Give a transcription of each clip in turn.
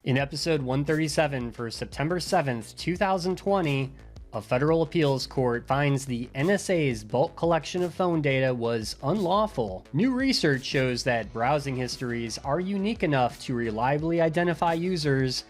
In episode 137 for September 7th, 2020, a federal appeals court finds the NSA's bulk collection of phone data was unlawful. New research shows that browsing histories are unique enough to reliably identify users,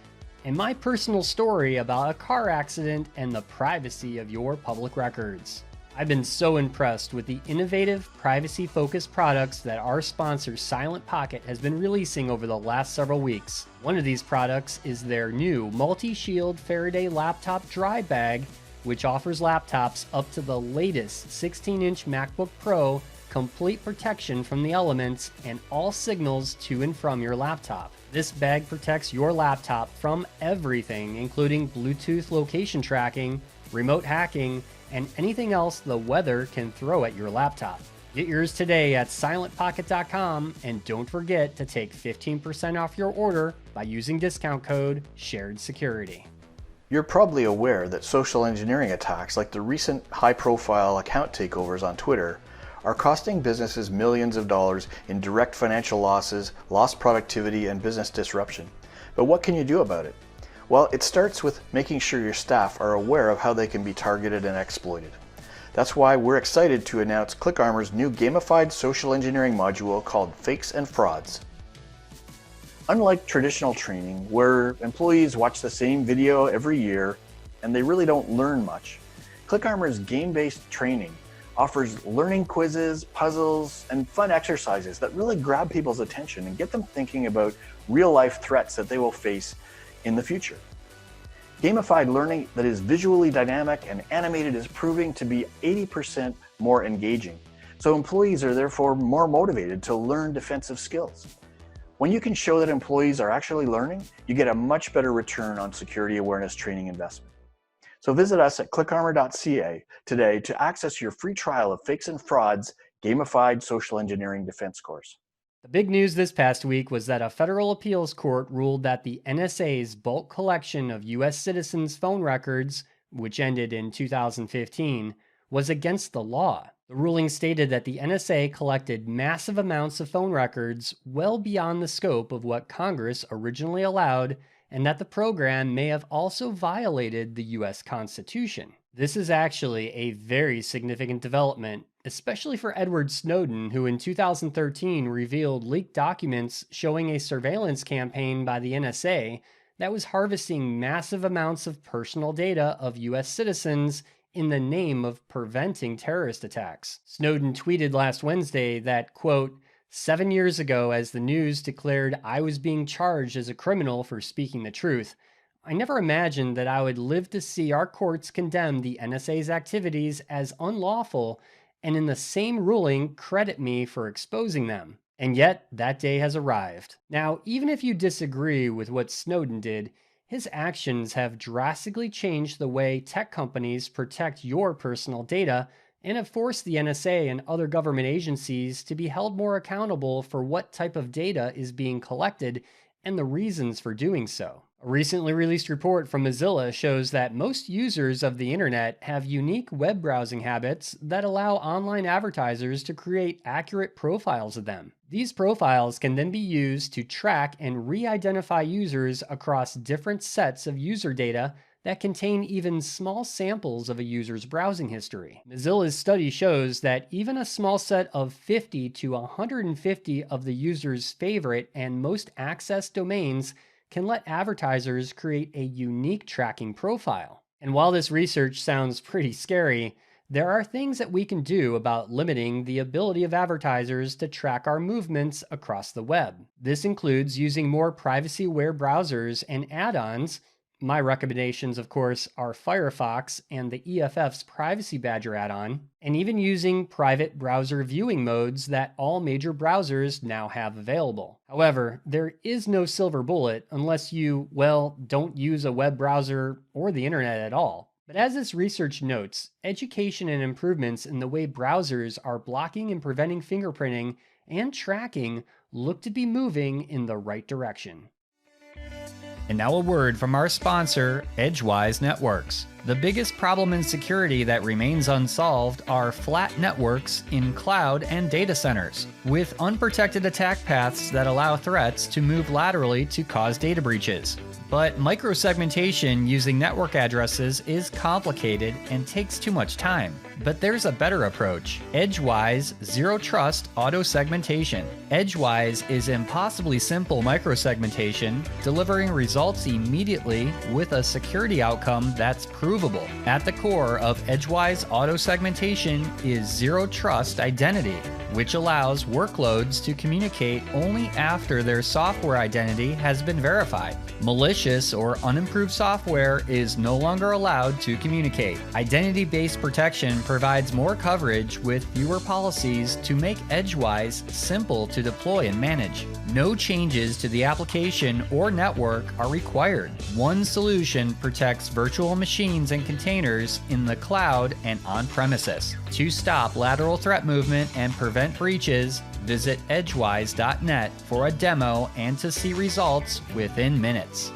and my personal story about a car accident and the privacy of your public records. I've been so impressed with the innovative, privacy-focused products that our sponsor Silent Pocket has been releasing over the last several weeks. One of these products is their new multi-shield Faraday laptop dry bag, which offers laptops up to the latest 16-inch MacBook Pro complete protection from the elements and all signals to and from your laptop. This bag protects your laptop from everything, including Bluetooth location tracking, remote hacking, and anything else the weather can throw at your laptop. Get yours today at silentpocket.com, and don't forget to take 15% off your order by using discount code SHAREDSECURITY. You're probably aware that social engineering attacks like the recent high-profile account takeovers on Twitter are costing businesses millions of dollars in direct financial losses, lost productivity, and business disruption. But what can you do about it? Well, it starts with making sure your staff are aware of how they can be targeted and exploited. That's why we're excited to announce ClickArmor's new gamified social engineering module called Fakes and Frauds. Unlike traditional training, where employees watch the same video every year and they really don't learn much, ClickArmor's game-based training offers learning quizzes, puzzles, and fun exercises that really grab people's attention and get them thinking about real-life threats that they will face in the future. Gamified learning that is visually dynamic and animated is proving to be 80% more engaging, so employees are therefore more motivated to learn defensive skills. When you can show that employees are actually learning, you get a much better return on security awareness training investment. So visit us at clickarmor.ca today to access your free trial of Fakes and Frauds gamified social engineering defense course. The big news this past week was that a federal appeals court ruled that the NSA's bulk collection of U.S. citizens' phone records, which ended in 2015, was against the law. The ruling stated that the NSA collected massive amounts of phone records well beyond the scope of what Congress originally allowed, and that the program may have also violated the U.S. Constitution. This is actually a very significant development, especially for Edward Snowden, who in 2013 revealed leaked documents showing a surveillance campaign by the NSA that was harvesting massive amounts of personal data of US citizens in the name of preventing terrorist attacks. Snowden tweeted last Wednesday that, quote, 7 years ago, as the news declared I was being charged as a criminal for speaking the truth, I never imagined that I would live to see our courts condemn the NSA's activities as unlawful and in the same ruling credit me for exposing them. And yet, that day has arrived. Now, even if you disagree with what Snowden did, his actions have drastically changed the way tech companies protect your personal data and have forced the NSA and other government agencies to be held more accountable for what type of data is being collected and the reasons for doing so. A recently released report from Mozilla shows that most users of the internet have unique web browsing habits that allow online advertisers to create accurate profiles of them. These profiles can then be used to track and re-identify users across different sets of user data that contain even small samples of a user's browsing history. Mozilla's study shows that even a small set of 50 to 150 of the user's favorite and most accessed domains can let advertisers create a unique tracking profile. And while this research sounds pretty scary, there are things that we can do about limiting the ability of advertisers to track our movements across the web. This includes using more privacy-aware browsers and add-ons. My recommendations, of course, are Firefox and the EFF's Privacy Badger add-on, and even using private browser viewing modes that all major browsers now have available. However, there is no silver bullet unless you, well, don't use a web browser or the internet at all. But as this research notes, education and improvements in the way browsers are blocking and preventing fingerprinting and tracking look to be moving in the right direction. And now a word from our sponsor, Edgewise Networks. The biggest problem in security that remains unsolved are flat networks in cloud and data centers, with unprotected attack paths that allow threats to move laterally to cause data breaches. But microsegmentation using network addresses is complicated and takes too much time. But there's a better approach: Edgewise Zero Trust Auto Segmentation. Edgewise is impossibly simple microsegmentation, delivering results immediately with a security outcome that's provable. At the core of Edgewise Auto Segmentation is Zero Trust Identity, which allows workloads to communicate only after their software identity has been verified. Malicious or unimproved software is no longer allowed to communicate. Identity-based protection provides more coverage with fewer policies to make Edgewise simple to deploy and manage. No changes to the application or network are required. One solution protects virtual machines and containers in the cloud and on-premises. To stop lateral threat movement and prevent breaches, visit edgewise.net for a demo and to see results within minutes.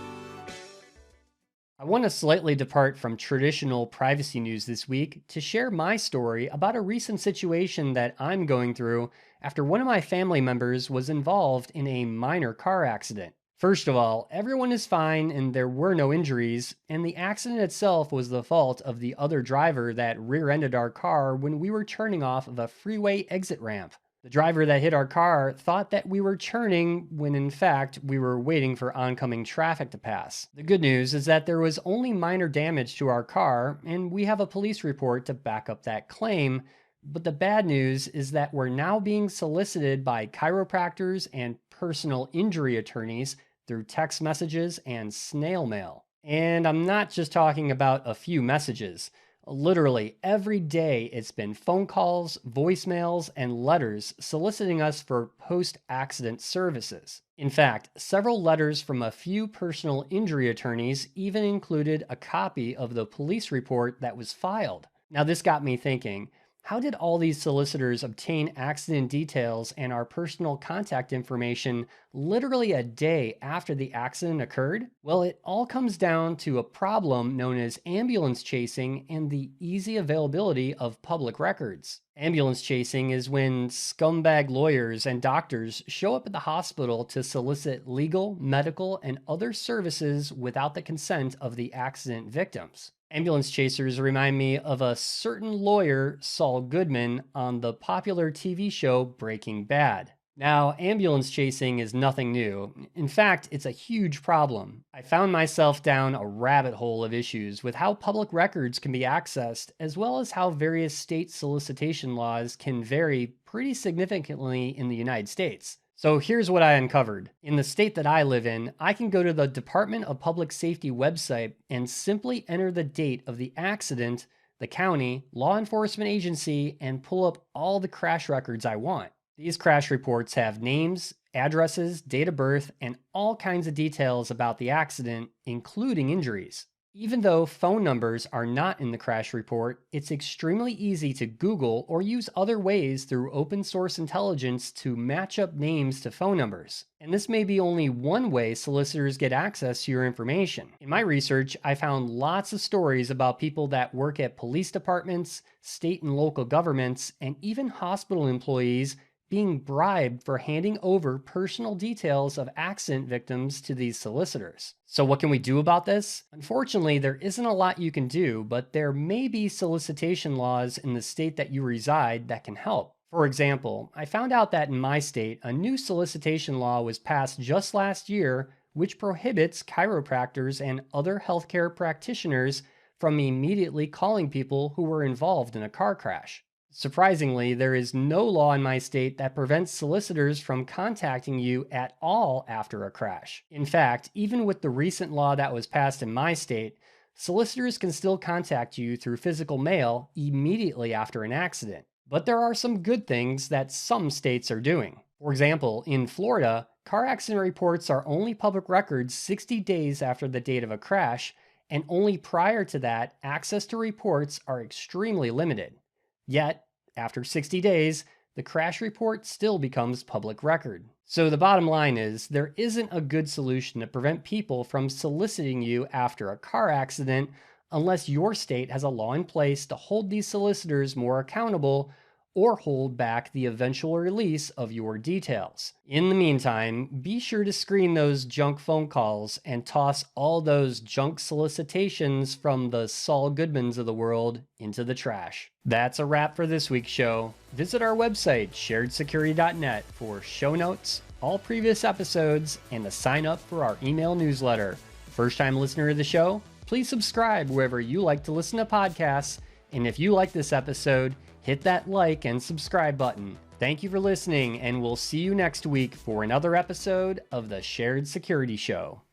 I want to slightly depart from traditional privacy news this week to share my story about a recent situation that I'm going through after one of my family members was involved in a minor car accident. First of all, everyone is fine and there were no injuries, and the accident itself was the fault of the other driver that rear-ended our car when we were turning off of a freeway exit ramp. The driver that hit our car thought that we were turning when in fact we were waiting for oncoming traffic to pass. The good news is that there was only minor damage to our car, and we have a police report to back up that claim. But the bad news is that we're now being solicited by chiropractors and personal injury attorneys through text messages and snail mail. And I'm not just talking about a few messages. Literally every day it's been phone calls, voicemails, and letters soliciting us for post-accident services. In fact, several letters from a few personal injury attorneys even included a copy of the police report that was filed. Now this got me thinking, how did all these solicitors obtain accident details and our personal contact information literally a day after the accident occurred? Well, it all comes down to a problem known as ambulance chasing and the easy availability of public records. Ambulance chasing is when scumbag lawyers and doctors show up at the hospital to solicit legal, medical, and other services without the consent of the accident victims. Ambulance chasers remind me of a certain lawyer, Saul Goodman, on the popular TV show Breaking Bad. Now, ambulance chasing is nothing new. In fact, it's a huge problem. I found myself down a rabbit hole of issues with how public records can be accessed, as well as how various state solicitation laws can vary pretty significantly in the United States. So here's what I uncovered. In the state that I live in, I can go to the Department of Public Safety website and simply enter the date of the accident, the county, law enforcement agency, and pull up all the crash records I want. These crash reports have names, addresses, date of birth, and all kinds of details about the accident, including injuries. Even though phone numbers are not in the crash report, it's extremely easy to Google or use other ways through open source intelligence to match up names to phone numbers. And this may be only one way solicitors get access to your information. In my research, I found lots of stories about people that work at police departments, state and local governments, and even hospital employees being bribed for handing over personal details of accident victims to these solicitors. So what can we do about this? Unfortunately, there isn't a lot you can do, but there may be solicitation laws in the state that you reside that can help. For example, I found out that in my state, a new solicitation law was passed just last year, which prohibits chiropractors and other healthcare practitioners from immediately calling people who were involved in a car crash. Surprisingly, there is no law in my state that prevents solicitors from contacting you at all after a crash. In fact, even with the recent law that was passed in my state, solicitors can still contact you through physical mail immediately after an accident. But there are some good things that some states are doing. For example, in Florida, car accident reports are only public records 60 days after the date of a crash, and only prior to that, access to reports are extremely limited. Yet, after 60 days, the crash report still becomes public record. So the bottom line is, there isn't a good solution to prevent people from soliciting you after a car accident unless your state has a law in place to hold these solicitors more accountable or hold back the eventual release of your details. In the meantime, be sure to screen those junk phone calls and toss all those junk solicitations from the Saul Goodmans of the world into the trash. That's a wrap for this week's show. Visit our website, sharedsecurity.net, for show notes, all previous episodes, and to sign up for our email newsletter. First-time listener of the show? Please subscribe wherever you like to listen to podcasts, and if you like this episode, hit that like and subscribe button. Thank you for listening, and we'll see you next week for another episode of the Shared Security Show.